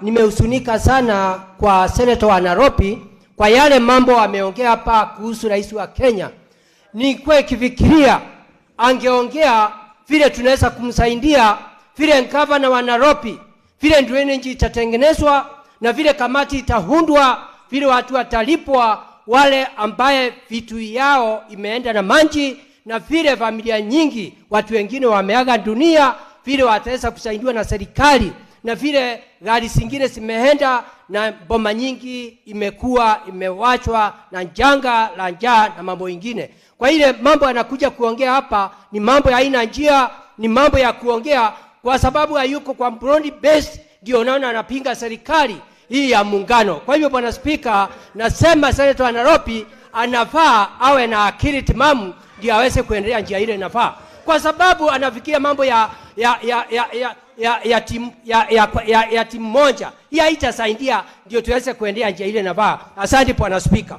nimehusunika sana kwa Senator wa Nairobi kwa yale mambo ameongea hapa kuhusu rais wa Kenya. Nilikuwa kifikiria angeongea vile tunaweza kumsaidia, vile governor wa Nairobi, vile drainage itatengenezwa na vile kamati itahundwa, vile watu watalipwa wale ambaye vitu yao imeenda na maji, na vile familia nyingi watu wengine wameaga dunia, vile wataweza kusaidiwa na serikali, na vile gari zingine zimeenda na boma nyingi imekuwa imewachwa na janga la njaa na mambo mengine. Kwa ile mambo anakuja kuongea hapa ni mambo ya aina njia, ni mambo ya kuongea kwa sababu hayuko kwa broad base, ndio unaona anapinga serikali hii ya muungano. Kwa hivyo Bwana Speaker, nasema Senator wa Nairobi anafaa awe na akili timamu ndio aweze kuendelea njia ile inafaa, kwa sababu anafikiria mambo ya timu moja. Hii haitasaidia ndio tuweze kuendelea njia ile inafaa. Asante Bwana Speaker.